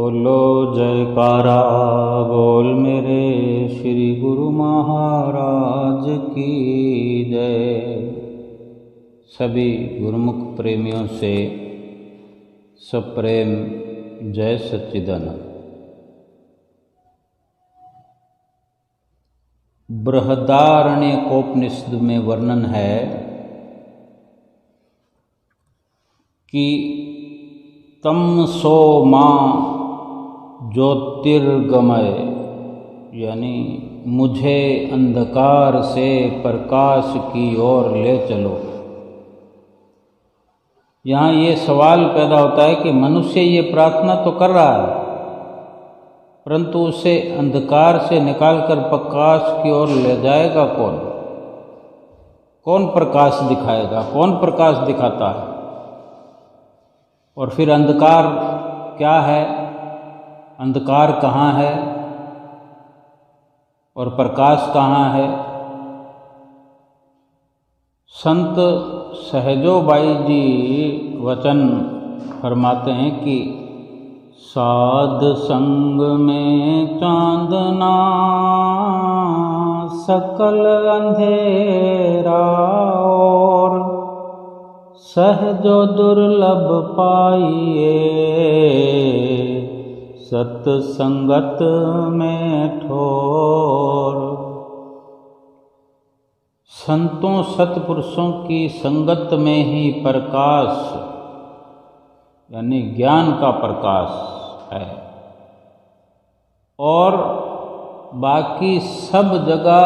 बोलो जयकारा बोल मेरे श्री गुरु महाराज की जय। सभी गुरुमुख प्रेमियों से सप्रेम जय सच्चिदानंद। बृहदारण्यकोपनिषद में वर्णन है कि तमसो मां ज्योतिर्गमय, यानी मुझे अंधकार से प्रकाश की ओर ले चलो। यहाँ ये सवाल पैदा होता है कि मनुष्य ये प्रार्थना तो कर रहा है, परंतु उसे अंधकार से निकालकर प्रकाश की ओर ले जाएगा कौन? कौन प्रकाश दिखाएगा? कौन प्रकाश दिखाता है? और फिर अंधकार क्या है? अंधकार कहाँ है और प्रकाश कहाँ है? संत सहजोबाई जी वचन फरमाते हैं कि साध संग में चांदना सकल अंधेरा और सहजो दुर्लभ पाइए सत्संगत में ठोर। संतों सत्पुरुषों की संगत में ही प्रकाश यानी ज्ञान का प्रकाश है, और बाकी सब जगह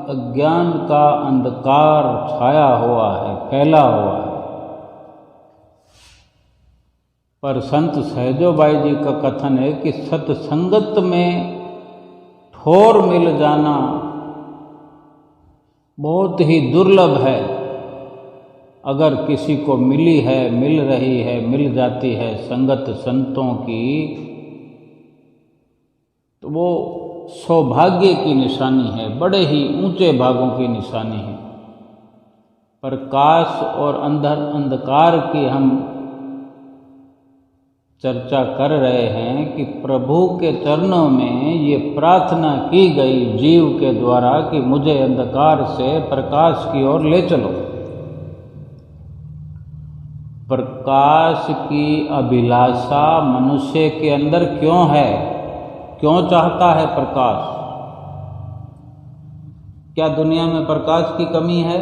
अज्ञान का अंधकार छाया हुआ है, फैला हुआ है। पर संत सहजोबाई जी का कथन है कि सत्संगत में ठोर मिल जाना बहुत ही दुर्लभ है। अगर किसी को मिली है, मिल रही है, मिल जाती है संगत संतों की, तो वो सौभाग्य की निशानी है, बड़े ही ऊंचे भागों की निशानी है। प्रकाश और अंधकार की हम चर्चा कर रहे हैं कि प्रभु के चरणों में ये प्रार्थना की गई जीव के द्वारा कि मुझे अंधकार से प्रकाश की ओर ले चलो। प्रकाश की अभिलाषा मनुष्य के अंदर क्यों है? क्यों चाहता है प्रकाश? क्या दुनिया में प्रकाश की कमी है?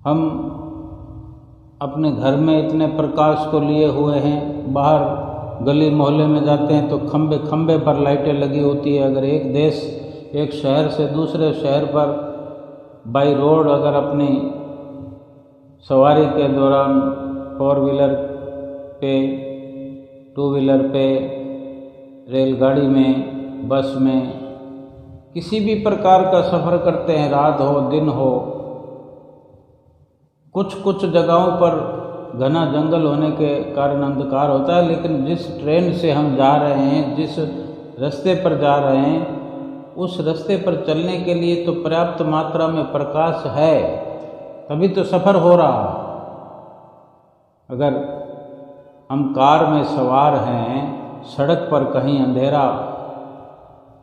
हम अपने घर में इतने प्रकाश को लिए हुए हैं, बाहर गली मोहल्ले में जाते हैं तो खंबे खंबे पर लाइटें लगी होती है। अगर एक देश एक शहर से दूसरे शहर पर बाई रोड अगर अपनी सवारी के दौरान 4 व्हीलर पे, 2 व्हीलर पे, रेलगाड़ी में, बस में, किसी भी प्रकार का सफ़र करते हैं, रात हो दिन हो, कुछ जगहों पर घना जंगल होने के कारण अंधकार होता है, लेकिन जिस ट्रेन से हम जा रहे हैं, जिस रास्ते पर जा रहे हैं, उस रास्ते पर चलने के लिए तो पर्याप्त मात्रा में प्रकाश है, तभी तो सफ़र हो रहा है। अगर हम कार में सवार हैं, सड़क पर कहीं अंधेरा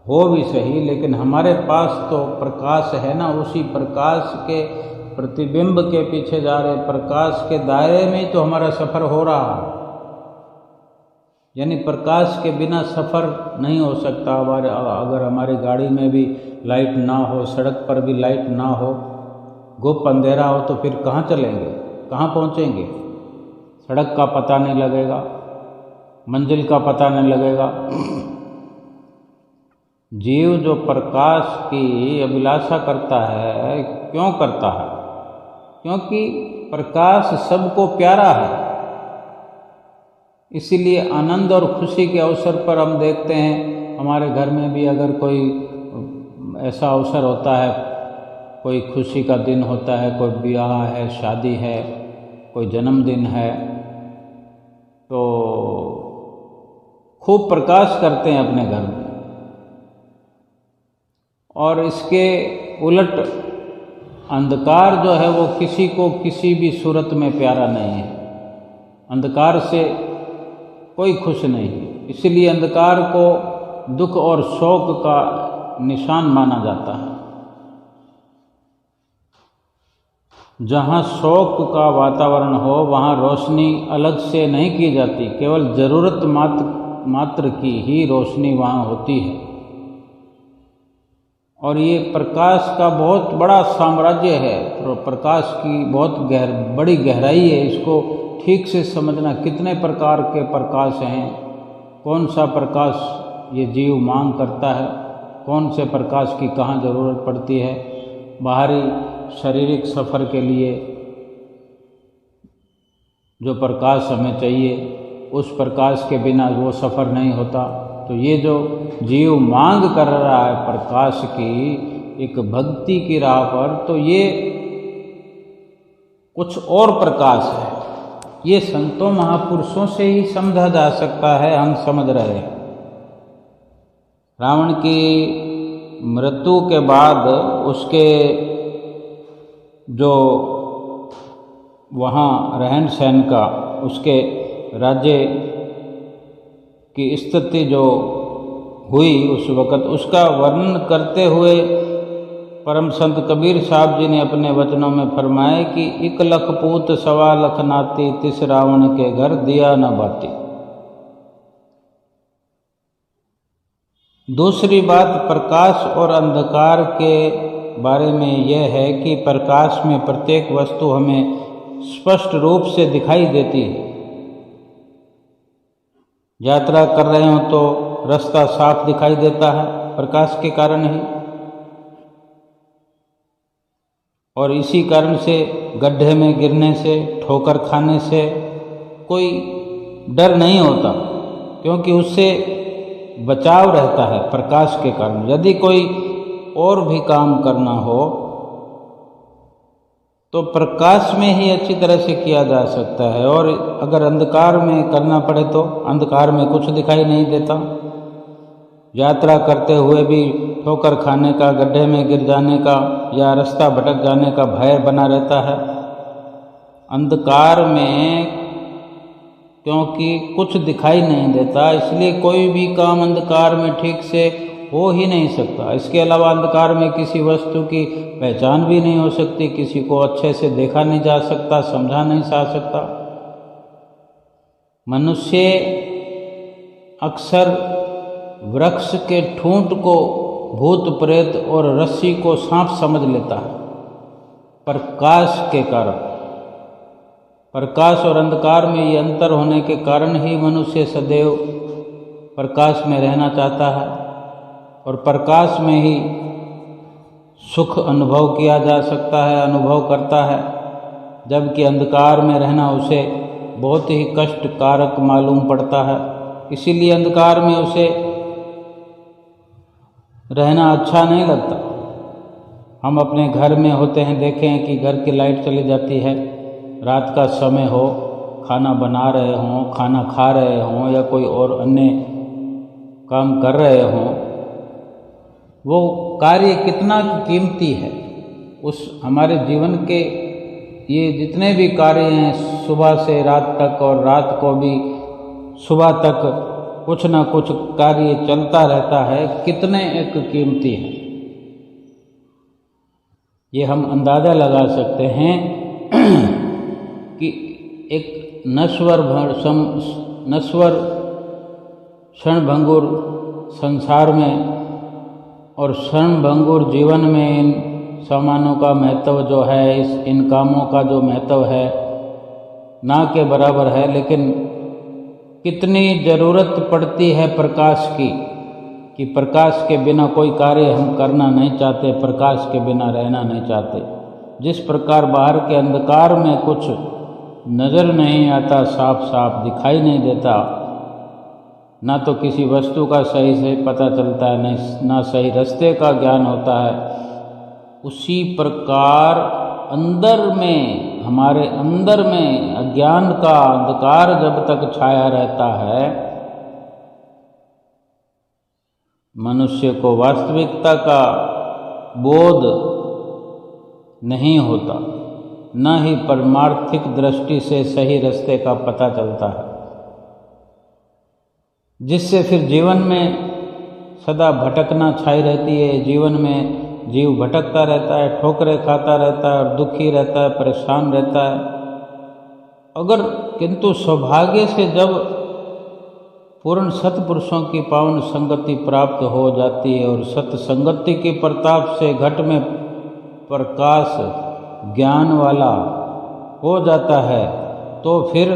हो भी सही, लेकिन हमारे पास तो प्रकाश है ना, उसी प्रकाश के प्रतिबिंब के पीछे जा रहे प्रकाश के दायरे में तो हमारा सफ़र हो रहा है। यानी प्रकाश के बिना सफ़र नहीं हो सकता। अगर हमारी गाड़ी में भी लाइट ना हो, सड़क पर भी लाइट ना हो, गुप्त अंधेरा हो, तो फिर कहाँ चलेंगे, कहाँ पहुँचेंगे? सड़क का पता नहीं लगेगा, मंजिल का पता नहीं लगेगा। जीव जो प्रकाश की अभिलाषा करता है, क्यों करता है? क्योंकि प्रकाश सबको प्यारा है। इसीलिए आनंद और खुशी के अवसर पर हम देखते हैं, हमारे घर में भी अगर कोई ऐसा अवसर होता है, कोई खुशी का दिन होता है, कोई ब्याह है, शादी है, कोई जन्मदिन है, तो खूब प्रकाश करते हैं अपने घर में। और इसके उलट अंधकार जो है वो किसी को किसी भी सूरत में प्यारा नहीं है। अंधकार से कोई खुश नहीं है। इसलिए अंधकार को दुख और शोक का निशान माना जाता है। जहाँ शोक का वातावरण हो वहाँ रोशनी अलग से नहीं की जाती, केवल ज़रूरत मात्र की ही रोशनी वहाँ होती है। और ये प्रकाश का बहुत बड़ा साम्राज्य है, तो प्रकाश की बहुत बड़ी गहराई है। इसको ठीक से समझना, कितने प्रकार के प्रकाश हैं, कौन सा प्रकाश ये जीव मांग करता है, कौन से प्रकाश की कहाँ ज़रूरत पड़ती है। बाहरी शारीरिक सफ़र के लिए जो प्रकाश हमें चाहिए, उस प्रकाश के बिना वो सफ़र नहीं होता। तो ये जो जीव मांग कर रहा है प्रकाश की एक भक्ति की राह पर, तो ये कुछ और प्रकाश है। ये संतों महापुरुषों से ही समझा जा सकता है, हम समझ रहे हैं। रावण की मृत्यु के बाद उसके जो वहाँ रहन सहन का, उसके राज्य की स्थिति जो हुई उस वक़्त, उसका वर्णन करते हुए परम संत कबीर साहब जी ने अपने वचनों में फरमाया कि 1 लख पूत 1.25 लख नाती, तिस रावण के घर दिया न बाती। दूसरी बात प्रकाश और अंधकार के बारे में यह है कि प्रकाश में प्रत्येक वस्तु हमें स्पष्ट रूप से दिखाई देती है। यात्रा कर रहे हो तो रास्ता साफ दिखाई देता है, प्रकाश के कारण ही। और इसी कारण से गड्ढे में गिरने से, ठोकर खाने से कोई डर नहीं होता, क्योंकि उससे बचाव रहता है प्रकाश के कारण। यदि कोई और भी काम करना हो तो प्रकाश में ही अच्छी तरह से किया जा सकता है। और अगर अंधकार में करना पड़े तो अंधकार में कुछ दिखाई नहीं देता। यात्रा करते हुए भी ठोकर खाने का, गड्ढे में गिर जाने का या रास्ता भटक जाने का भय बना रहता है। अंधकार में क्योंकि कुछ दिखाई नहीं देता, इसलिए कोई भी काम अंधकार में ठीक से हो ही नहीं सकता। इसके अलावा अंधकार में किसी वस्तु की पहचान भी नहीं हो सकती, किसी को अच्छे से देखा नहीं जा सकता, समझा नहीं जा सकता। मनुष्य अक्सर वृक्ष के ठूंठ को भूत प्रेत और रस्सी को सांप समझ लेता है प्रकाश के कारण। प्रकाश और अंधकार में ये अंतर होने के कारण ही मनुष्य सदैव प्रकाश में रहना चाहता है और प्रकाश में ही सुख अनुभव किया जा सकता है, अनुभव करता है। जबकि अंधकार में रहना उसे बहुत ही कष्टकारक मालूम पड़ता है। इसीलिए अंधकार में उसे रहना अच्छा नहीं लगता। हम अपने घर में होते हैं, देखें हैं कि घर की लाइट चली जाती है, रात का समय हो, खाना बना रहे हों, खाना खा रहे हों या कोई और अन्य काम कर रहे हों, वो कार्य कितना कीमती है। उस हमारे जीवन के ये जितने भी कार्य हैं, सुबह से रात तक और रात को भी सुबह तक कुछ ना कुछ कार्य चलता रहता है, कितने एक कीमती है। ये हम अंदाज़ा लगा सकते हैं कि एक नश्वर क्षणभंगुर संसार में और क्षणभंगुर जीवन में इन सामानों का महत्व जो है, इन कामों का जो महत्व है, ना के बराबर है। लेकिन कितनी ज़रूरत पड़ती है प्रकाश की, कि प्रकाश के बिना कोई कार्य हम करना नहीं चाहते, प्रकाश के बिना रहना नहीं चाहते। जिस प्रकार बाहर के अंधकार में कुछ नज़र नहीं आता, साफ साफ दिखाई नहीं देता, ना तो किसी वस्तु का सही से पता चलता है, ना सही रास्ते का ज्ञान होता है, उसी प्रकार अंदर में, हमारे अंदर में अज्ञान का अंधकार जब तक छाया रहता है, मनुष्य को वास्तविकता का बोध नहीं होता, न ही परमार्थिक दृष्टि से सही रास्ते का पता चलता है। जिससे फिर जीवन में सदा भटकना छाई रहती है। जीवन में जीव भटकता रहता है, ठोकरें खाता रहता है और दुखी रहता है, परेशान रहता है। अगर किंतु सौभाग्य से जब पूर्ण सत्पुरुषों की पावन संगति प्राप्त हो जाती है और सत्संगति के प्रताप से घट में प्रकाश ज्ञान वाला हो जाता है, तो फिर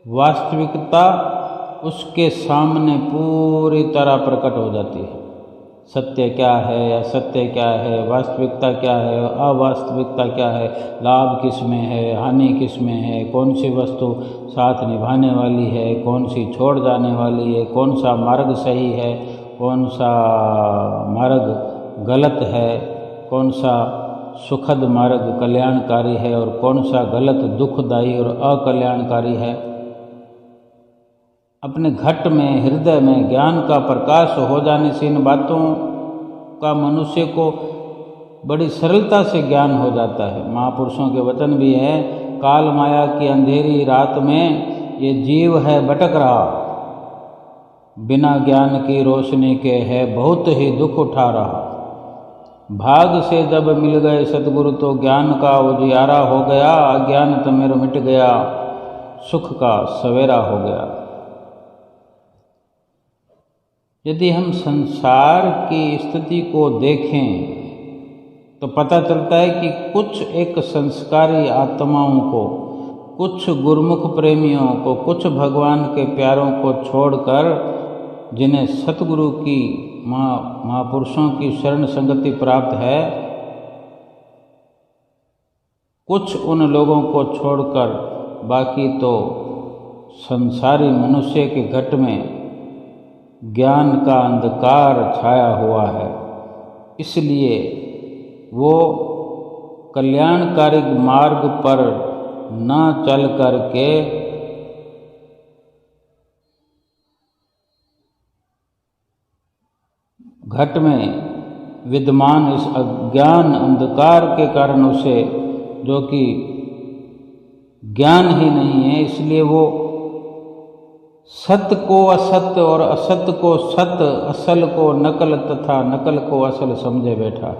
वास्तविकता उसके सामने पूरी तरह प्रकट हो जाती है। सत्य क्या है, असत्य क्या है, वास्तविकता क्या है, अवास्तविकता क्या है, लाभ किस में है, हानि किस में है, कौन सी वस्तु साथ निभाने वाली है, कौन सी छोड़ जाने वाली है, कौन सा मार्ग सही है, कौन सा मार्ग गलत है, कौन सा सुखद मार्ग कल्याणकारी है और कौन सा गलत दुखदायी और अकल्याणकारी है। अपने घट में, हृदय में ज्ञान का प्रकाश हो जाने से इन बातों का मनुष्य को बड़ी सरलता से ज्ञान हो जाता है। महापुरुषों के वचन भी है, काल माया की अंधेरी रात में ये जीव है भटक रहा, बिना ज्ञान की रोशनी के है बहुत ही दुख उठा रहा। भाग से जब मिल गए सद्गुरु तो ज्ञान का उजियारा हो गया, अज्ञान तिमिर मिट गया, सुख का सवेरा हो गया। यदि हम संसार की स्थिति को देखें तो पता चलता है कि कुछ एक संस्कारी आत्माओं को, कुछ गुरुमुख प्रेमियों को, कुछ भगवान के प्यारों को छोड़कर जिन्हें सतगुरु की महापुरुषों की शरण संगति प्राप्त है, कुछ उन लोगों को छोड़कर बाकी तो संसारी मनुष्य के घट में ज्ञान का अंधकार छाया हुआ है। इसलिए वो कल्याणकारी मार्ग पर न चल करके घट में विद्यमान इस अज्ञान अंधकार के कारण उसे, जो कि ज्ञान ही नहीं है, इसलिए वो सत्य को असत्य और असत्य को सत्य, असल को नकल तथा नकल को असल समझे बैठा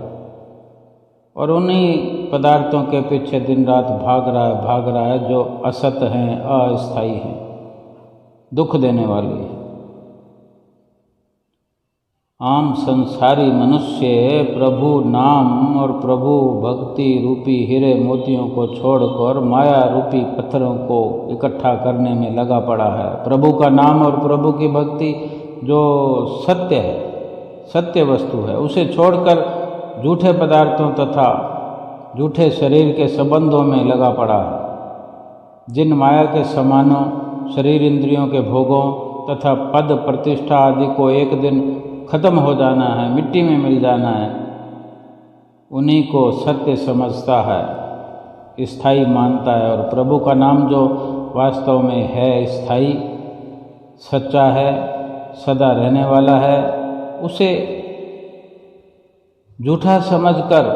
और उन्हीं पदार्थों के पीछे दिन रात भाग रहा है जो असत्य हैं, अस्थायी हैं, दुख देने वाली है। आम संसारी मनुष्य प्रभु नाम और प्रभु भक्ति रूपी हीरे मोतियों को छोड़कर माया रूपी पत्थरों को इकट्ठा करने में लगा पड़ा है। प्रभु का नाम और प्रभु की भक्ति जो सत्य है, सत्य वस्तु है, उसे छोड़कर झूठे पदार्थों तथा झूठे शरीर के संबंधों में लगा पड़ा है। जिन माया के सामानों, शरीर इंद्रियों के भोगों तथा पद प्रतिष्ठा आदि को एक दिन खत्म हो जाना है, मिट्टी में मिल जाना है, उन्हीं को सत्य समझता है, स्थायी मानता है। और प्रभु का नाम जो वास्तव में है स्थायी, सच्चा है, सदा रहने वाला है, उसे झूठा समझकर,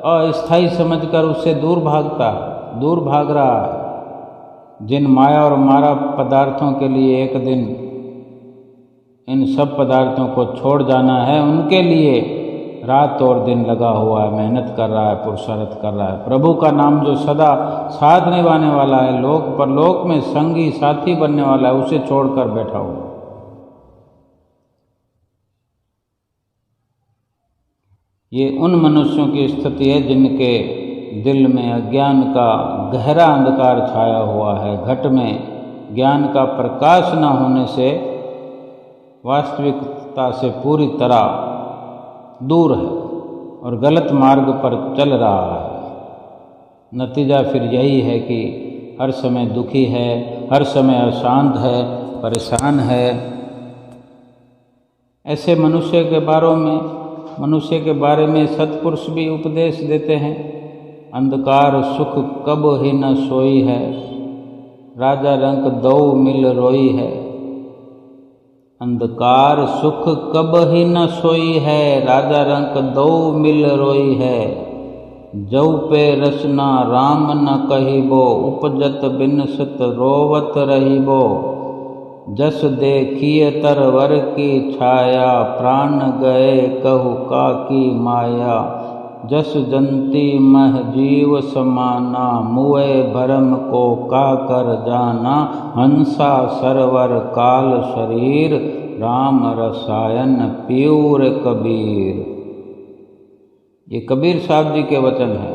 अस्थायी समझकर उससे दूर भाग रहा है। जिन माया और मारा पदार्थों के लिए एक दिन इन सब पदार्थों को छोड़ जाना है, उनके लिए रात और दिन लगा हुआ है, मेहनत कर रहा है, पुरुषार्थ कर रहा है। प्रभु का नाम जो सदा साथ निभाने वाला है, लोक परलोक में संगी साथी बनने वाला है, उसे छोड़कर बैठा हुआ। ये उन मनुष्यों की स्थिति है जिनके दिल में अज्ञान का गहरा अंधकार छाया हुआ है। घट में ज्ञान का प्रकाश न होने से वास्तविकता से पूरी तरह दूर है और गलत मार्ग पर चल रहा है। नतीजा फिर यही है कि हर समय दुखी है, हर समय अशांत है, परेशान है। ऐसे मनुष्य के बारे में सत्पुरुष भी उपदेश देते हैं। अंधकार सुख कब ही न सोई है, राजा रंक दो मिल रोई है। अंधकार सुख कब ही न सोई है, राजा रंक दो मिल रोई है। जौ पे रसना राम न कहिबो, उपजत बिनसत रोवत रहिबो। जस देखिए तरवर की छाया, प्राण गए कहु काकी माया। जस जंती मह जीव समाना, मुए भरम को का कर जाना। हंसा सरवर काल शरीर, राम रसायन पीयूर कबीर। ये कबीर साहब जी के वचन हैं।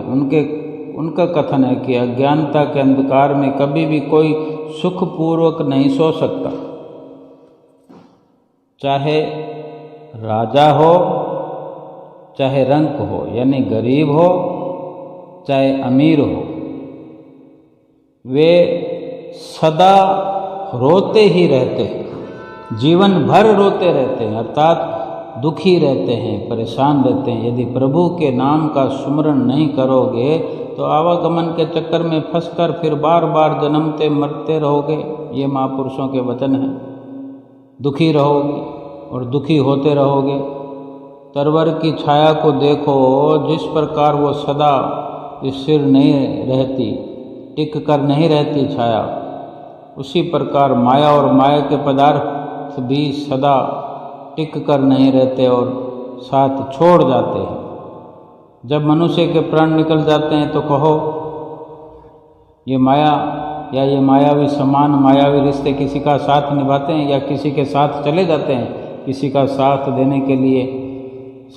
उनका कथन है कि अज्ञानता के अंधकार में कभी भी कोई सुखपूर्वक नहीं सो सकता, चाहे राजा हो चाहे रंक हो, यानी गरीब हो चाहे अमीर हो। वे सदा रोते ही रहते हैं, जीवन भर रोते रहते हैं, अर्थात दुखी रहते हैं, परेशान रहते हैं। यदि प्रभु के नाम का सुमरण नहीं करोगे तो आवागमन के चक्कर में फंसकर फिर बार बार जन्मते मरते रहोगे। ये महापुरुषों के वचन हैं। दुखी रहोगे और दुखी होते रहोगे। तरवर की छाया को देखो, जिस प्रकार वो सदा स्थिर नहीं रहती, टिक कर नहीं रहती छाया, उसी प्रकार माया और माया के पदार्थ भी सदा टिक कर नहीं रहते और साथ छोड़ जाते हैं। जब मनुष्य के प्राण निकल जाते हैं तो कहो ये माया या ये मायावी समान मायावी रिश्ते किसी का साथ निभाते हैं या किसी के साथ चले जाते हैं। किसी का साथ देने के लिए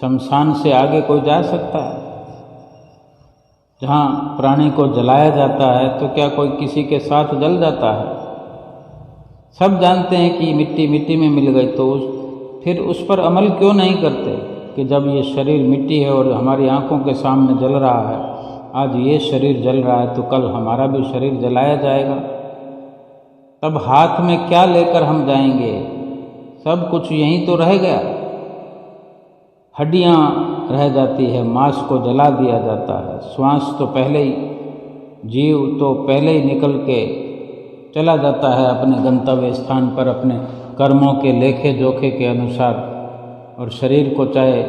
शमशान से आगे कोई जा सकता है? जहाँ प्राणी को जलाया जाता है तो क्या कोई किसी के साथ जल जाता है? सब जानते हैं कि मिट्टी मिट्टी में मिल गई, तो फिर उस पर अमल क्यों नहीं करते कि जब ये शरीर मिट्टी है और हमारी आंखों के सामने जल रहा है, आज ये शरीर जल रहा है तो कल हमारा भी शरीर जलाया जाएगा। तब हाथ में क्या लेकर हम जाएंगे? सब कुछ यहीं तो रह गया। हड्डियाँ रह जाती है, मांस को जला दिया जाता है, श्वास तो पहले ही, जीव तो पहले ही निकल के चला जाता है अपने गंतव्य स्थान पर अपने कर्मों के लेखे जोखे के अनुसार। और शरीर को चाहे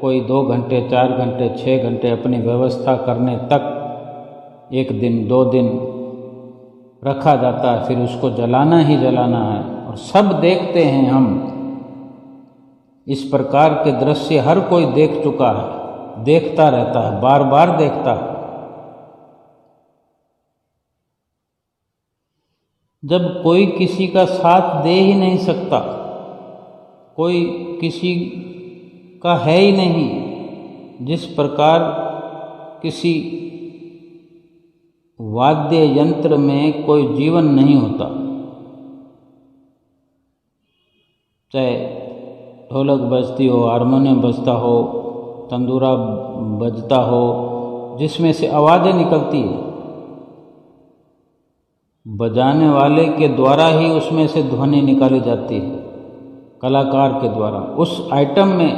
कोई 2 घंटे 4 घंटे 6 घंटे अपनी व्यवस्था करने तक 1 दिन 2 दिन रखा जाता है, फिर उसको जलाना ही जलाना है। और सब देखते हैं हम, इस प्रकार के दृश्य हर कोई देख चुका है, देखता रहता है, बार बार देखता है। जब कोई किसी का साथ दे ही नहीं सकता, कोई किसी का है ही नहीं, जिस प्रकार किसी वाद्य यंत्र में कोई जीवन नहीं होता, चाहे ढोलक बजती हो, हारमोनियम बजता हो, तंदूरा बजता हो, जिसमें से आवाज़ें निकलती है, बजाने वाले के द्वारा ही उसमें से ध्वनि निकाली जाती है, कलाकार के द्वारा। उस आइटम में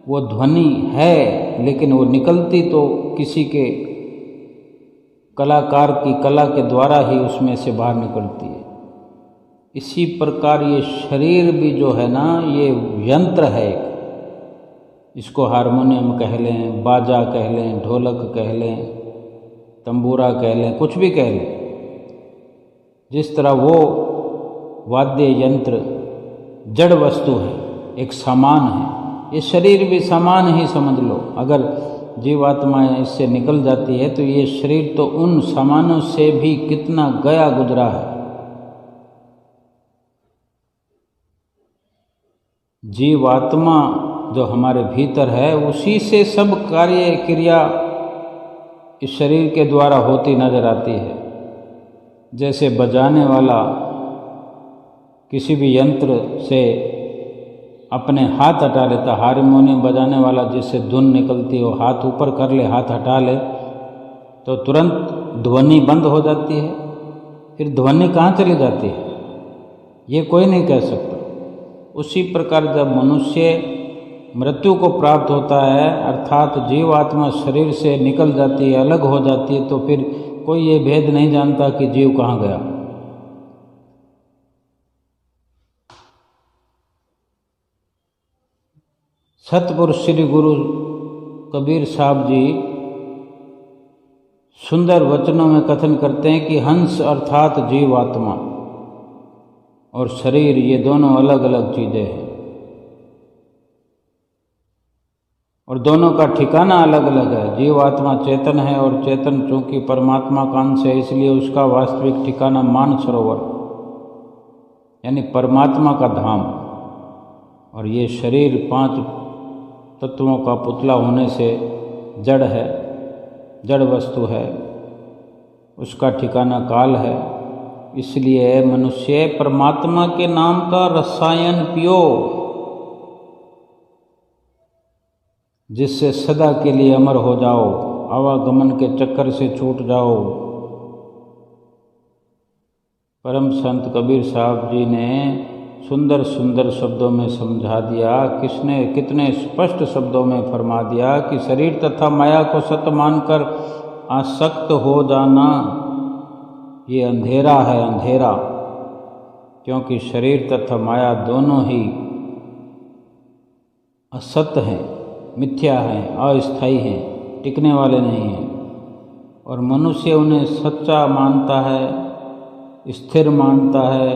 वो ध्वनि है, लेकिन वो निकलती तो किसी के कलाकार की कला के द्वारा ही उसमें से बाहर निकलती है। इसी प्रकार ये शरीर भी जो है ना, ये यंत्र है एक। इसको हारमोनियम कह लें, बाजा कह लें, ढोलक कह लें, तंबूरा कह लें, कुछ भी कह लें। जिस तरह वो वाद्य यंत्र जड़ वस्तु है, एक सामान है, ये शरीर भी सामान ही समझ लो। अगर जीवात्मा इससे निकल जाती है तो ये शरीर तो उन सामानों से भी कितना गया गुजरा है। जीवात्मा जो हमारे भीतर है, उसी से सब कार्य क्रिया इस शरीर के द्वारा होती नजर आती है। जैसे बजाने वाला किसी भी यंत्र से अपने हाथ हटा लेता, हारमोनियम बजाने वाला जिससे धुन निकलती है, वो हाथ ऊपर कर ले, हाथ हटा ले तो तुरंत ध्वनि बंद हो जाती है। फिर ध्वनि कहाँ चली जाती है ये कोई नहीं कह सकता। उसी प्रकार जब मनुष्य मृत्यु को प्राप्त होता है, अर्थात जीवात्मा शरीर से निकल जाती है, अलग हो जाती है, तो फिर कोई ये भेद नहीं जानता कि जीव कहाँ गया। सतपुरुष श्री गुरु कबीर साहब जी सुंदर वचनों में कथन करते हैं कि हंस अर्थात जीवात्मा और शरीर, ये दोनों अलग अलग चीज़ें हैं और दोनों का ठिकाना अलग अलग है। जीव आत्मा चेतन है और चेतन चूँकि परमात्मा का अंश है, इसलिए उसका वास्तविक ठिकाना मानसरोवर यानी परमात्मा का धाम। और ये शरीर 5 तत्वों का पुतला होने से जड़ है, जड़ वस्तु है, उसका ठिकाना काल है। इसलिए मनुष्य परमात्मा के नाम का रसायन पियो, जिससे सदा के लिए अमर हो जाओ, आवागमन के चक्कर से छूट जाओ। परम संत कबीर साहब जी ने सुंदर सुंदर शब्दों में समझा दिया, कितने स्पष्ट शब्दों में फरमा दिया कि शरीर तथा माया को सत्य मानकर आसक्त हो जाना ये अंधेरा है, अंधेरा। क्योंकि शरीर तथा माया दोनों ही असत्य हैं, मिथ्या हैं, अस्थायी हैं, टिकने वाले नहीं हैं। और मनुष्य उन्हें सच्चा मानता है, स्थिर मानता है,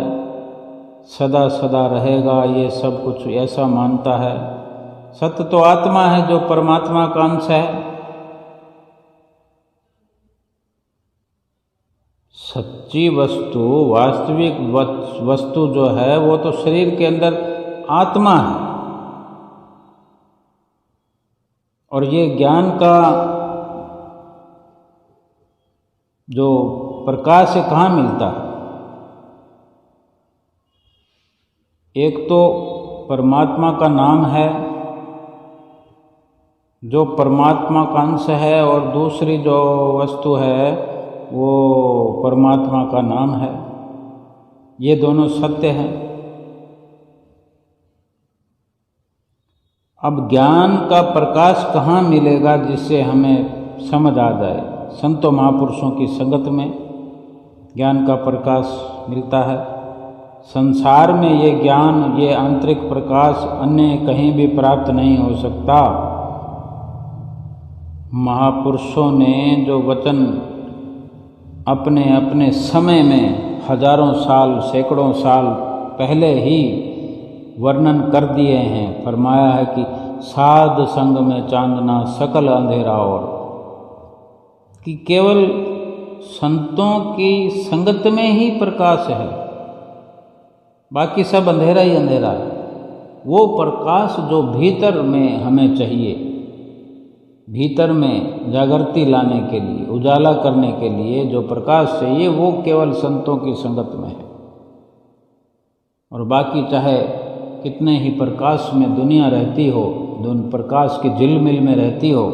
सदा सदा रहेगा, ये सब कुछ ऐसा मानता है। सत्य तो आत्मा है जो परमात्मा का अंश है। सच्ची वस्तु, वास्तविक वस्तु जो है वो तो शरीर के अंदर आत्मा है। और ये ज्ञान का जो प्रकाश है कहाँ मिलता है? एक तो परमात्मा का नाम है जो परमात्मा का अंश है, और दूसरी जो वस्तु है वो परमात्मा का नाम है। ये दोनों सत्य हैं। अब ज्ञान का प्रकाश कहाँ मिलेगा जिससे हमें समझ आ जाए? संतों महापुरुषों की संगत में ज्ञान का प्रकाश मिलता है। संसार में ये ज्ञान, ये आंतरिक प्रकाश अन्य कहीं भी प्राप्त नहीं हो सकता। महापुरुषों ने जो वचन अपने अपने समय में हजारों साल, सैकड़ों साल पहले ही वर्णन कर दिए हैं, फरमाया है कि साध संग में चांदना सकल अंधेरा, और कि केवल संतों की संगत में ही प्रकाश है, बाकी सब अंधेरा ही अंधेरा है। वो प्रकाश जो भीतर में हमें चाहिए, भीतर में जागृति लाने के लिए, उजाला करने के लिए जो प्रकाश चाहिए, वो केवल संतों की संगत में है। और बाकी चाहे कितने ही प्रकाश में दुनिया रहती हो, प्रकाश की झिलमिल में रहती हो,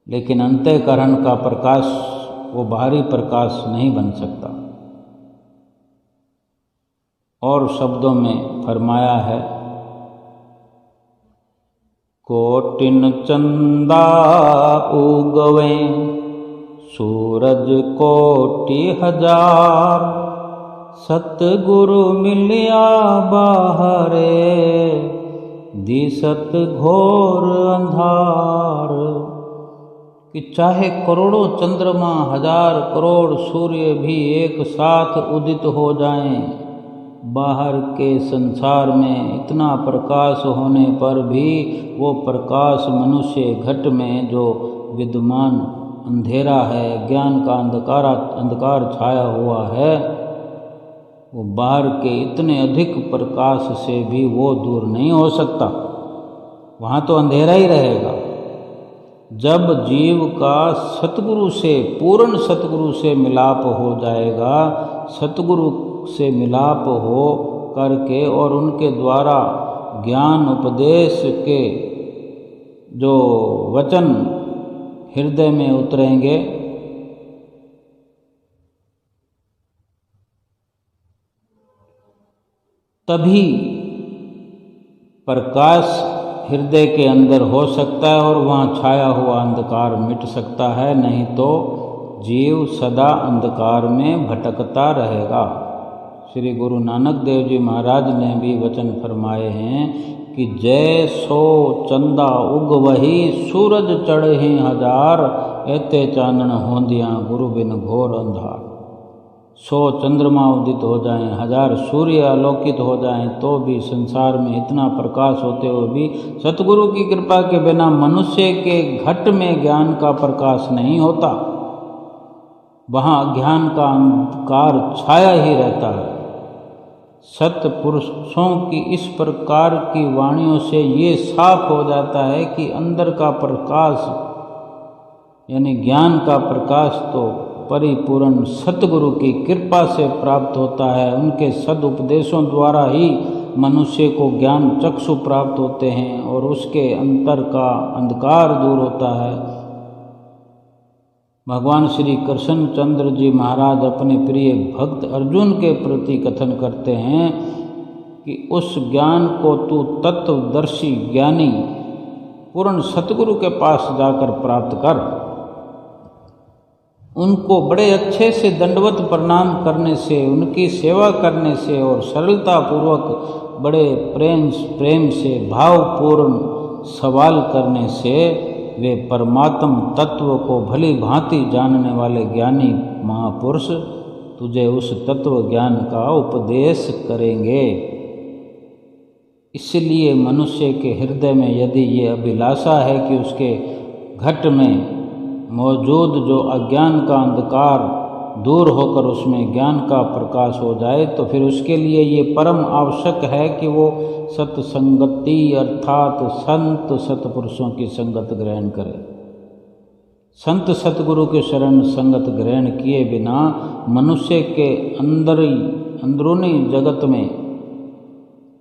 लेकिन अंतःकरण का प्रकाश वो बाहरी प्रकाश नहीं बन सकता। और शब्दों में फरमाया है, कोटिन चंदा उगवे सूरज कोटि हजार, सतगुरु मिलिया बाहरे दिसत घोर अंधार। कि चाहे करोड़ों चंद्रमा, 1000 करोड़ सूर्य भी एक साथ उदित हो जाएं, बाहर के संसार में इतना प्रकाश होने पर भी वो प्रकाश मनुष्य घट में जो विद्यमान अंधेरा है, ज्ञान का अंधकार छाया हुआ है, वो बाहर के इतने अधिक प्रकाश से भी वो दूर नहीं हो सकता। वहाँ तो अंधेरा ही रहेगा। जब जीव का सतगुरु से, पूर्ण सतगुरु से मिलाप हो जाएगा, सतगुरु से मिलाप हो करके और उनके द्वारा ज्ञान उपदेश के जो वचन हृदय में उतरेंगे, तभी प्रकाश हृदय के अंदर हो सकता है और वहाँ छाया हुआ अंधकार मिट सकता है। नहीं तो जीव सदा अंधकार में भटकता रहेगा। श्री गुरु नानक देव जी महाराज ने भी वचन फरमाए हैं कि जय सो चंदा उग वही, सूरज चढ़े हजार, एते चानन होंदियाँ गुरु बिन घोर अंधार। 100 चंद्रमा उदित हो जाएं, 1000 सूर्य आलोकित हो जाएं, तो भी संसार में इतना प्रकाश होते हुए भी सतगुरु की कृपा के बिना मनुष्य के घट में ज्ञान का प्रकाश नहीं होता। वहाँ अज्ञान का अंधकार छाया ही रहता है। सत्पुरुषों की इस प्रकार की वाणियों से ये साफ हो जाता है कि अंदर का प्रकाश यानी ज्ञान का प्रकाश तो परिपूर्ण सतगुरु की कृपा से प्राप्त होता है। उनके सदुपदेशों द्वारा ही मनुष्य को ज्ञान चक्षु प्राप्त होते हैं और उसके अंतर का अंधकार दूर होता है। भगवान श्री कृष्णचंद्र जी महाराज अपने प्रिय भक्त अर्जुन के प्रति कथन करते हैं कि उस ज्ञान को तू तत्वदर्शी ज्ञानी पूर्ण सतगुरु के पास जाकर प्राप्त कर। उनको बड़े अच्छे से दंडवत प्रणाम करने से, उनकी सेवा करने से और सरलता पूर्वक बड़े प्रेम से भावपूर्ण सवाल करने से वे परमात्म तत्व को भली भांति जानने वाले ज्ञानी महापुरुष तुझे उस तत्व ज्ञान का उपदेश करेंगे। इसलिए मनुष्य के हृदय में यदि ये अभिलाषा है कि उसके घट में मौजूद जो अज्ञान का अंधकार दूर होकर उसमें ज्ञान का प्रकाश हो जाए, तो फिर उसके लिए ये परम आवश्यक है कि वो सत्संगति अर्थात संत सत्पुरुषों की संगत ग्रहण करे। संत सतगुरु के शरण संगत ग्रहण किए बिना मनुष्य के अंदरूनी जगत में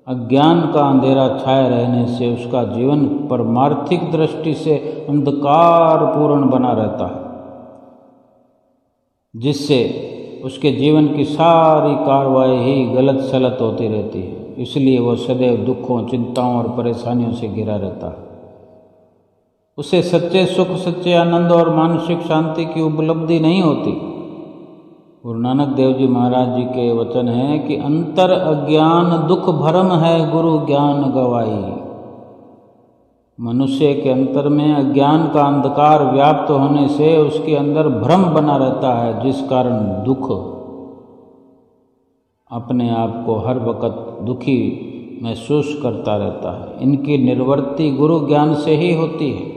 अज्ञान का अंधेरा छाए रहने से उसका जीवन परमार्थिक दृष्टि से अंधकार पूर्ण बना रहता है, जिससे उसके जीवन की सारी कार्रवाई ही गलत सलत होती रहती है। इसलिए वह सदैव दुखों, चिंताओं और परेशानियों से घिरा रहता है। उसे सच्चे सुख, सच्चे आनंद और मानसिक शांति की उपलब्धि नहीं होती। गुरु नानक देव जी महाराज जी के वचन है कि अंतर अज्ञान दुख भरम है, गुरु ज्ञान गवाई। मनुष्य के अंतर में अज्ञान का अंधकार व्याप्त होने से उसके अंदर भ्रम बना रहता है, जिस कारण दुख अपने आप को हर वक्त दुखी महसूस करता रहता है। इनकी निवृत्ति गुरु ज्ञान से ही होती है।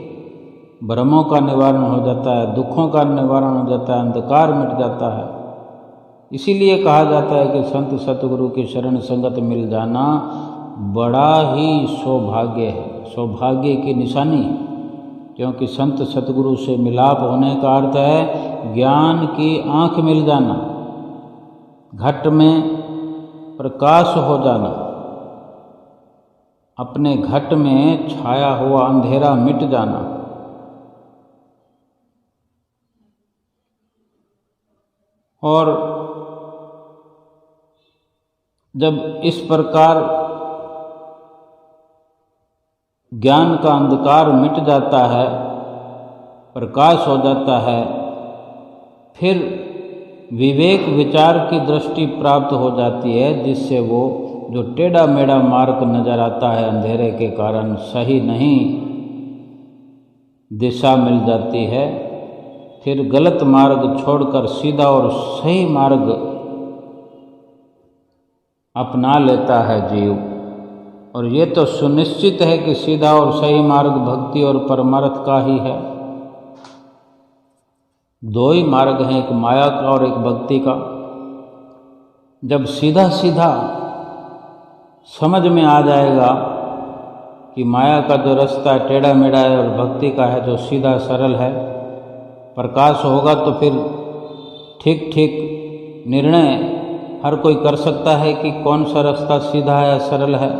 भ्रमों का निवारण हो जाता है, दुखों का निवारण हो जाता है, अंधकार मिट जाता है। इसीलिए कहा जाता है कि संत सतगुरु की शरण संगत मिल जाना बड़ा ही सौभाग्य है, सौभाग्य की निशानी है। क्योंकि संत सतगुरु से मिलाप होने का अर्थ है ज्ञान की आँख मिल जाना, घट में प्रकाश हो जाना, अपने घट में छाया हुआ अंधेरा मिट जाना। और जब इस प्रकार ज्ञान का अंधकार मिट जाता है, प्रकाश हो जाता है, फिर विवेक विचार की दृष्टि प्राप्त हो जाती है, जिससे वो जो टेढ़ा मेढ़ा मार्ग नजर आता है अंधेरे के कारण, सही नहीं दिशा मिल जाती है। फिर गलत मार्ग छोड़कर सीधा और सही मार्ग अपना लेता है जीव। और ये तो सुनिश्चित है कि सीधा और सही मार्ग भक्ति और परमार्थ का ही है। दो ही मार्ग हैं, एक माया का और एक भक्ति का। जब सीधा सीधा समझ में आ जाएगा कि माया का जो रास्ता टेढ़ा मेढ़ा है और भक्ति का है जो सीधा सरल है, प्रकाश होगा, तो फिर ठीक ठीक निर्णय हर कोई कर सकता है कि कौन सा रास्ता सीधा है या सरल है।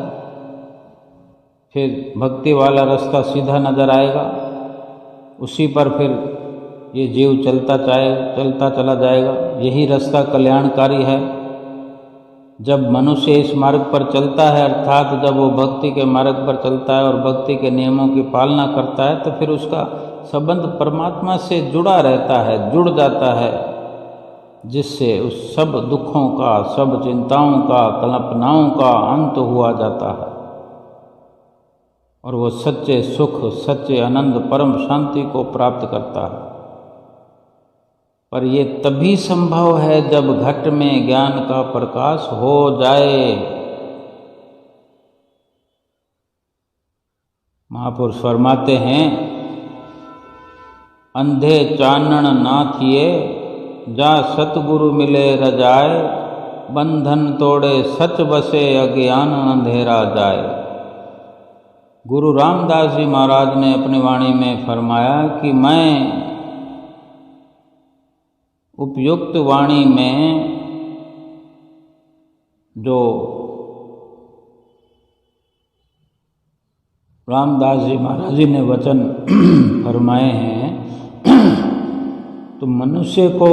फिर भक्ति वाला रास्ता सीधा नजर आएगा, उसी पर फिर ये जीव चलता चला जाएगा। यही रास्ता कल्याणकारी है। जब मनुष्य इस मार्ग पर चलता है, अर्थात जब वो भक्ति के मार्ग पर चलता है और भक्ति के नियमों की पालना करता है, तो फिर उसका संबंध परमात्मा से जुड़ा रहता है, जुड़ जाता है, जिससे उस सब दुखों का, सब चिंताओं का, कल्पनाओं का अंत हुआ जाता है और वो सच्चे सुख, सच्चे आनंद, परम शांति को प्राप्त करता है। पर ये तभी संभव है जब घट में ज्ञान का प्रकाश हो जाए। महापुरुष फरमाते हैं, अंधे चानन ना थिए, जा सतगुरु मिले रजाए, बंधन तोड़े सच बसे, अज्ञान अंधेरा जाए। गुरु रामदास जी महाराज ने अपनी वाणी में फरमाया कि मैं उपयुक्त वाणी में जो रामदास जी महाराज जी ने वचन फरमाए हैं, तो मनुष्य को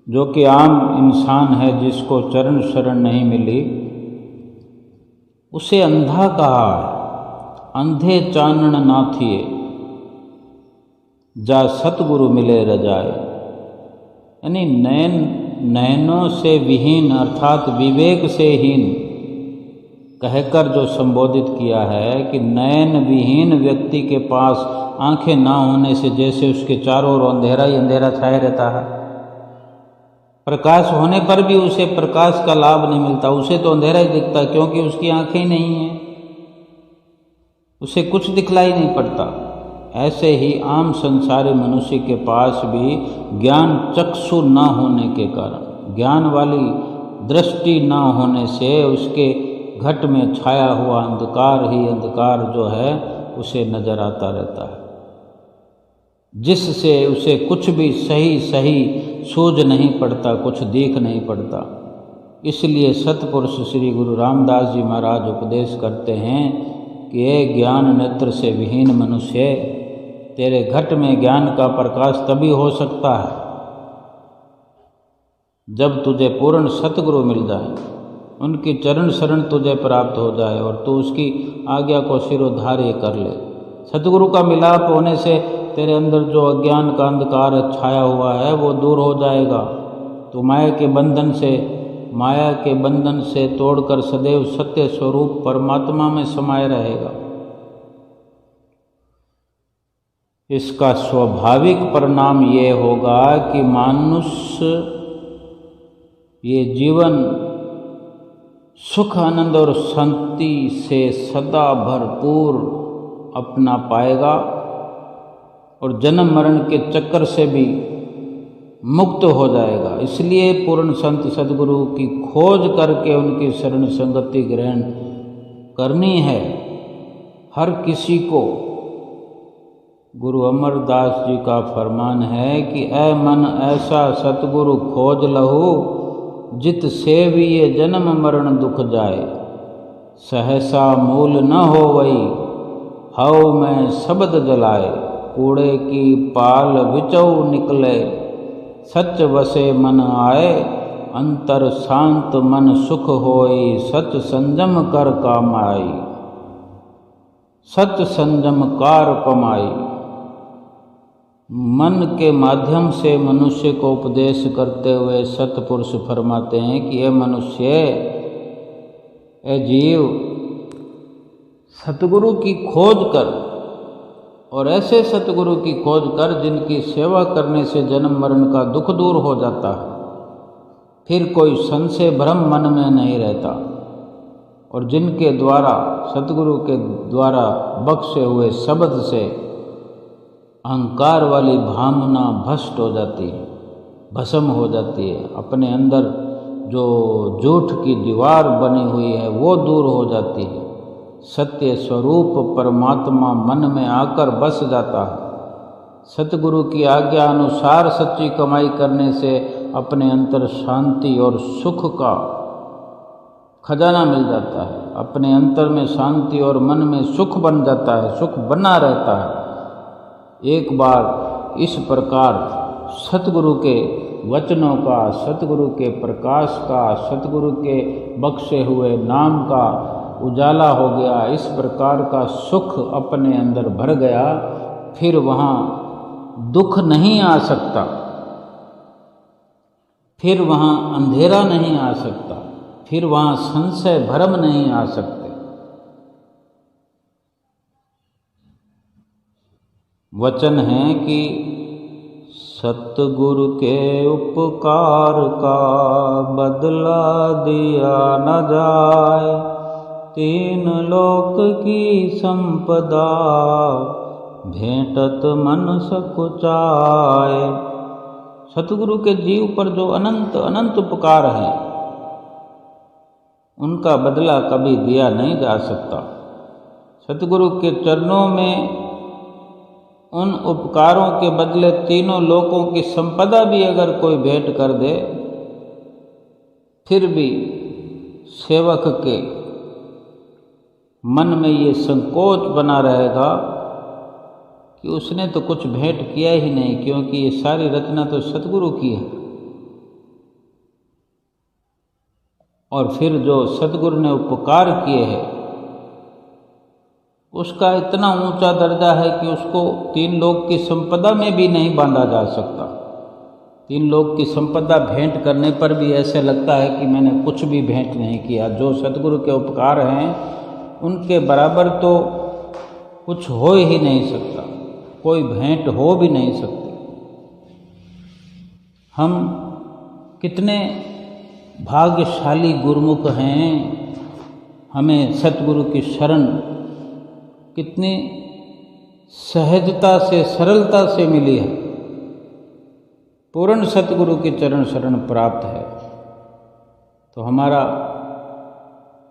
जो कि आम इंसान है, जिसको चरण शरण नहीं मिली, उसे अंधा कहा है। अंधे चानन ना थिए, जा सतगुरु मिले रजाए। यानी नयनों से विहीन अर्थात विवेक से हीन कहकर जो संबोधित किया है कि नयन विहीन व्यक्ति के पास आंखें ना होने से जैसे उसके चारों ओर अंधेरा ही अंधेरा छाया रहता है। प्रकाश होने पर भी उसे प्रकाश का लाभ नहीं मिलता, उसे तो अंधेरा ही दिखता, क्योंकि उसकी आंखें ही नहीं हैं, उसे कुछ दिखलाई नहीं पड़ता। ऐसे ही आम संसारी मनुष्य के पास भी ज्ञान चक्षु न होने के कारण, ज्ञान वाली दृष्टि न होने से उसके घट में छाया हुआ अंधकार ही अंधकार जो है उसे नजर आता रहता है, जिससे उसे कुछ भी सही सूझ नहीं पड़ता, कुछ देख नहीं पड़ता। इसलिए सतपुरुष श्री गुरु रामदास जी महाराज उपदेश करते हैं कि ये ज्ञान नेत्र से विहीन मनुष्य, तेरे घट में ज्ञान का प्रकाश तभी हो सकता है जब तुझे पूर्ण सतगुरु मिल जाए, उनकी चरण शरण तुझे प्राप्त हो जाए और तू उसकी आज्ञा को शिरोधार्य कर ले। सतगुरु का मिलाप होने से तेरे अंदर जो अज्ञान का अंधकार छाया हुआ है वो दूर हो जाएगा। तो माया के बंधन से तोड़कर सदैव सत्य स्वरूप परमात्मा में समाये रहेगा। इसका स्वाभाविक परिणाम ये होगा कि मनुष्य ये जीवन सुख आनंद और शांति से सदा भरपूर अपना पाएगा और जन्म मरण के चक्कर से भी मुक्त हो जाएगा। इसलिए पूर्ण संत सद्गुरु की खोज करके उनकी शरण संगति ग्रहण करनी है हर किसी को। गुरु अमरदास जी का फरमान है कि ऐ मन ऐसा सतगुरु खोज लहू, जित सेविये जन्म मरण दुख जाए, सहसा मूल न होवई, हव में शब्द जलाए, कूड़े की पाल विचौ निकले, सच वसे मन आए, अंतर शांत मन सुख होई, सच संजम कर कामाई, सच संजम कार कमाई। मन के माध्यम से मनुष्य को उपदेश करते हुए सतपुरुष फरमाते हैं कि ये मनुष्य, ए जीव, सतगुरु की खोज कर और ऐसे सतगुरु की खोज कर जिनकी सेवा करने से जन्म मरण का दुख दूर हो जाता है, फिर कोई संशय भ्रम मन में नहीं रहता और जिनके द्वारा सतगुरु के द्वारा बख्शे हुए शब्द से अहंकार वाली भावना भ्रष्ट हो जाती है, भस्म हो जाती है, अपने अंदर जो झूठ की दीवार बनी हुई है वो दूर हो जाती है, सत्य स्वरूप परमात्मा मन में आकर बस जाता है। सतगुरु की आज्ञा अनुसार सच्ची कमाई करने से अपने अंतर शांति और सुख का खजाना मिल जाता है, अपने अंतर में शांति और मन में सुख बन जाता है, सुख बना रहता है। एक बार इस प्रकार सतगुरु के वचनों का, सतगुरु के प्रकाश का, सतगुरु के बख्शे हुए नाम का उजाला हो गया, इस प्रकार का सुख अपने अंदर भर गया, फिर वहाँ दुख नहीं आ सकता, फिर वहाँ अंधेरा नहीं आ सकता, फिर वहाँ संशय भ्रम नहीं आ सकते। वचन है कि सतगुरु के उपकार का बदला दिया न जाए, तीन लोक की संपदा भेंटत मन सकुचाए। सतगुरु के जीव पर जो अनंत अनंत उपकार हैं, उनका बदला कभी दिया नहीं जा सकता। सतगुरु के चरणों में उन उपकारों के बदले तीनों लोकों की संपदा भी अगर कोई भेंट कर दे, फिर भी सेवक के मन में ये संकोच बना रहेगा कि उसने तो कुछ भेंट किया ही नहीं, क्योंकि ये सारी रचना तो सतगुरु की है। और फिर जो सतगुरु ने उपकार किए हैं, उसका इतना ऊंचा दर्जा है कि उसको तीन लोक की संपदा में भी नहीं बांधा जा सकता। तीन लोक की संपदा भेंट करने पर भी ऐसे लगता है कि मैंने कुछ भी भेंट नहीं किया। जो सतगुरु के उपकार हैं, उनके बराबर तो कुछ हो ही नहीं सकता, कोई भेंट हो भी नहीं सकती। हम कितने भाग्यशाली गुरुमुख हैं, हमें सतगुरु की शरण कितनी सहजता से, सरलता से मिली है। पूर्ण सतगुरु की चरण शरण प्राप्त है, तो हमारा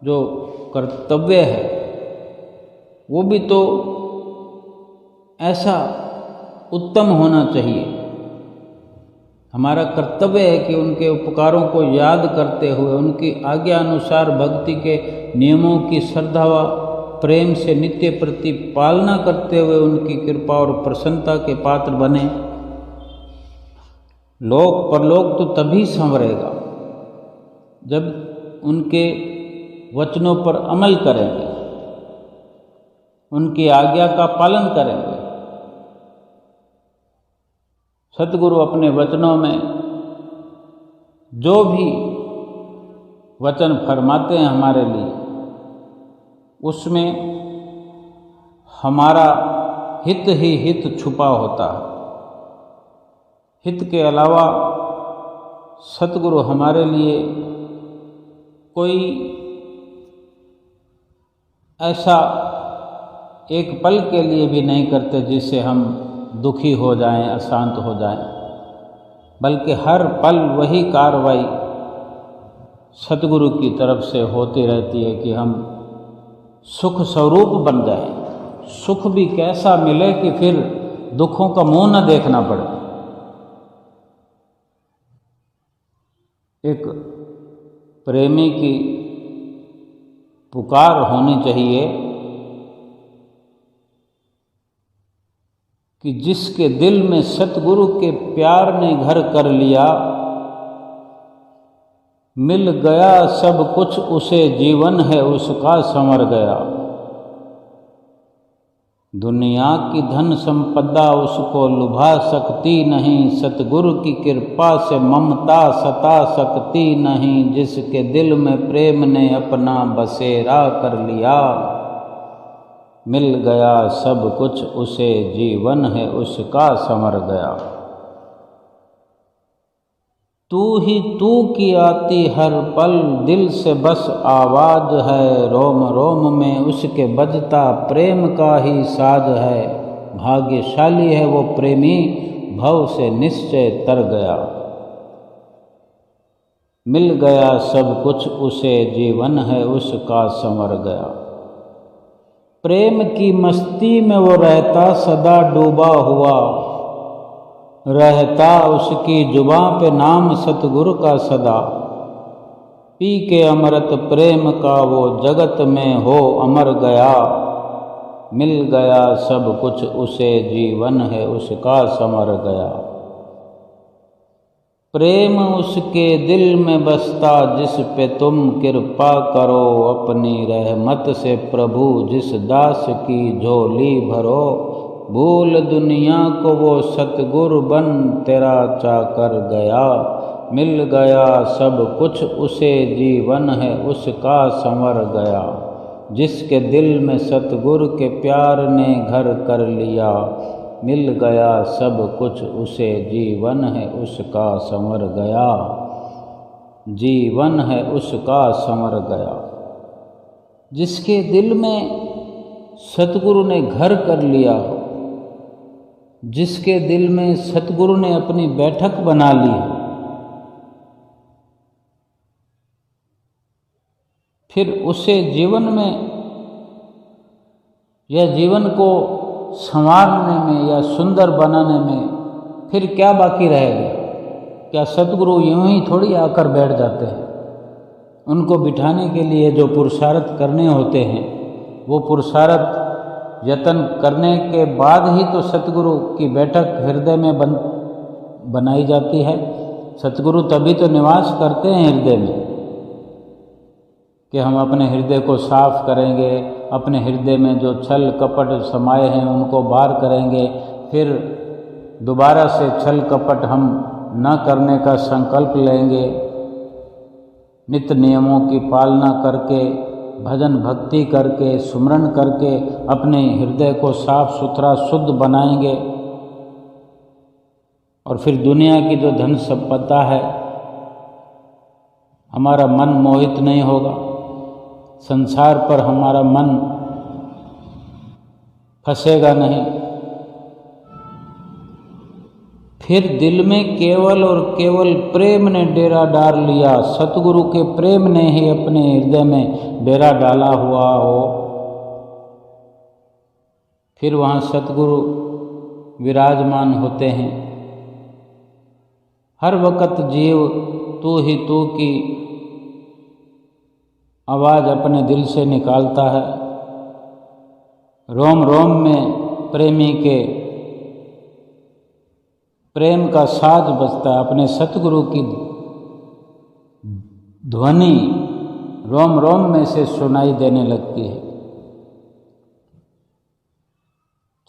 जो कर्तव्य है वो भी तो ऐसा उत्तम होना चाहिए। हमारा कर्तव्य है कि उनके उपकारों को याद करते हुए, उनकी आज्ञा अनुसार भक्ति के नियमों की श्रद्धा व प्रेम से नित्य प्रति पालना करते हुए उनकी कृपा और प्रसन्नता के पात्र बने। लोक परलोक तो तभी संवरेगा जब उनके वचनों पर अमल करेंगे, उनकी आज्ञा का पालन करेंगे। सतगुरु अपने वचनों में जो भी वचन फरमाते हैं हमारे लिए, उसमें हमारा हित ही हित छुपा होता है। हित के अलावा सतगुरु हमारे लिए कोई ऐसा एक पल के लिए भी नहीं करते जिससे हम दुखी हो जाएं, अशांत हो जाएं, बल्कि हर पल वही कार्रवाई सतगुरु की तरफ से होती रहती है कि हम सुख स्वरूप बन जाएं। सुख भी कैसा मिले कि फिर दुखों का मुंह न देखना पड़े। एक प्रेमी की पुकार होनी चाहिए कि जिसके दिल में सतगुरु के प्यार ने घर कर लिया, मिल गया सब कुछ उसे, जीवन है उसका संवर गया। दुनिया की धन संपदा उसको लुभा सकती नहीं, सतगुरु की कृपा से ममता सता सकती नहीं। जिसके दिल में प्रेम ने अपना बसेरा कर लिया, मिल गया सब कुछ उसे, जीवन है उसका संवर गया। तू ही तू की आती हर पल, दिल से बस आवाज है। रोम रोम में उसके बजता प्रेम का ही साज है। भाग्यशाली है वो प्रेमी, भव से निश्चय तर गया। मिल गया सब कुछ उसे, जीवन है उसका संवर गया। प्रेम की मस्ती में वो रहता सदा डूबा हुआ, रहता उसकी जुबां पे नाम सतगुरु का सदा। पी के अमृत प्रेम का वो जगत में हो अमर गया। मिल गया सब कुछ उसे, जीवन है उसका संवर गया। प्रेम उसके दिल में बसता, जिस पे तुम कृपा करो। अपनी रहमत से प्रभु जिस दास की झोली भरो। भूल दुनिया को वो सतगुरु बन तेरा चाकर गया। मिल गया सब कुछ उसे, जीवन है उसका संवर गया। जिसके दिल में सतगुरु के प्यार ने घर कर लिया, मिल गया सब कुछ उसे, जीवन है उसका संवर गया, जीवन है उसका संवर गया। जिसके दिल में सतगुरु ने घर कर लिया हो, जिसके दिल में सतगुरु ने अपनी बैठक बना ली हो, फिर उसे जीवन में या जीवन को संवारने में या सुंदर बनाने में फिर क्या बाकी रहेगा? क्या सतगुरु यूं ही थोड़ी आकर बैठ जाते हैं? उनको बिठाने के लिए जो पुरुषार्थ करने होते हैं, वो पुरुषार्थ यत्न करने के बाद ही तो सतगुरु की बैठक हृदय में बनाई जाती है। सतगुरु तभी तो निवास करते हैं हृदय में कि हम अपने हृदय को साफ करेंगे, अपने हृदय में जो छल कपट समाये हैं उनको बाहर करेंगे, फिर दोबारा से छल कपट हम न करने का संकल्प लेंगे, नित्य नियमों की पालना करके, भजन भक्ति करके, सुमरन करके अपने हृदय को साफ सुथरा शुद्ध बनाएंगे। और फिर दुनिया की जो धन संपदा है, हमारा मन मोहित नहीं होगा, संसार पर हमारा मन फंसेगा नहीं। फिर दिल में केवल और केवल प्रेम ने डेरा डाल लिया, सतगुरु के प्रेम ने ही अपने हृदय में डेरा डाला हुआ हो, फिर वहाँ सतगुरु विराजमान होते हैं। हर वक्त जीव तू ही तू की आवाज़ अपने दिल से निकालता है, रोम रोम में प्रेमी के प्रेम का साज बजता है। अपने सतगुरु की ध्वनि रोम रोम में से सुनाई देने लगती है।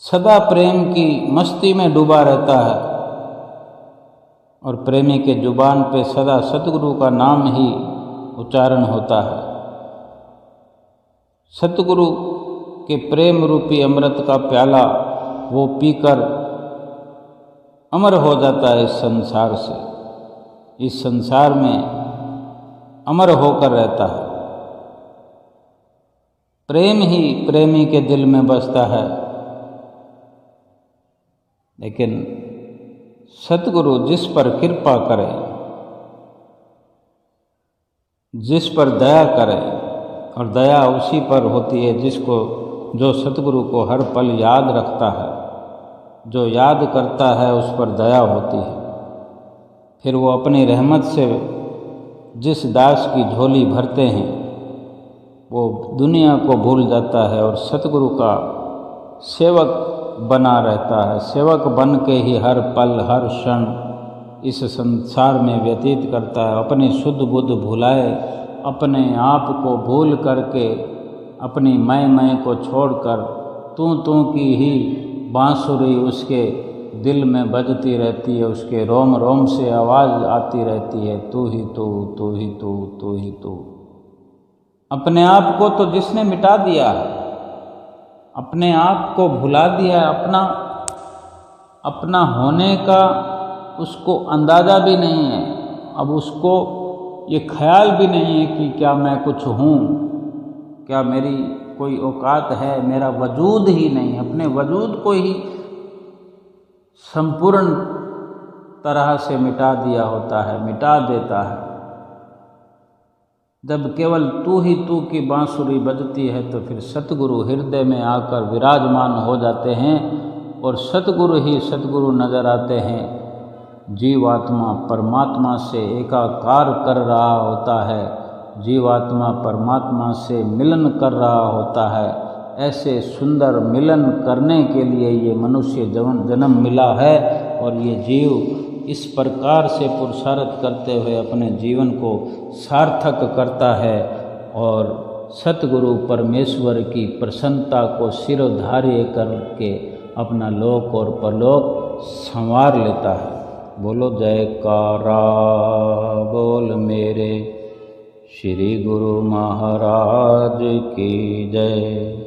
सदा प्रेम की मस्ती में डूबा रहता है और प्रेमी के जुबान पे सदा सतगुरु का नाम ही उच्चारण होता है। सतगुरु के प्रेम रूपी अमृत का प्याला वो पीकर अमर हो जाता है इस संसार से, इस संसार में अमर होकर रहता है। प्रेम ही प्रेमी के दिल में बसता है। लेकिन सतगुरु जिस पर कृपा करे, जिस पर दया करे, और दया उसी पर होती है जिसको जो सतगुरु को हर पल याद रखता है, जो याद करता है उस पर दया होती है। फिर वो अपनी रहमत से जिस दास की झोली भरते हैं वो दुनिया को भूल जाता है और सतगुरु का सेवक बना रहता है। सेवक बन के ही हर पल हर क्षण इस संसार में व्यतीत करता है। अपनी शुद्ध बुद्ध भुलाए, अपने आप को भूल करके, अपनी मैं को छोड़कर तू की ही बांसुरी उसके दिल में बजती रहती है, उसके रोम रोम से आवाज़ आती रहती है, तू ही तू, तू ही तू, तू ही तू। अपने आप को तो जिसने मिटा दिया है, अपने आप को भुला दिया है, अपना होने का उसको अंदाज़ा भी नहीं है। अब उसको ये ख्याल भी नहीं है कि क्या मैं कुछ हूँ, क्या मेरी कोई औकात है, मेरा वजूद ही नहीं। अपने वजूद को ही संपूर्ण तरह से मिटा दिया होता है, मिटा देता है। जब केवल तू ही तू की बांसुरी बजती है तो फिर सतगुरु हृदय में आकर विराजमान हो जाते हैं और सतगुरु ही सतगुरु नजर आते हैं। जीवात्मा परमात्मा से एकाकार कर रहा होता है, जीवात्मा परमात्मा से मिलन कर रहा होता है। ऐसे सुंदर मिलन करने के लिए ये मनुष्य जन्म मिला है और ये जीव इस प्रकार से पुरुषार्थ करते हुए अपने जीवन को सार्थक करता है और सतगुरु परमेश्वर की प्रसन्नता को सिरोधार्य करके अपना लोक और परलोक संवार लेता है। बोलो जयकारा बोल मेरे श्री गुरु महाराज की जय।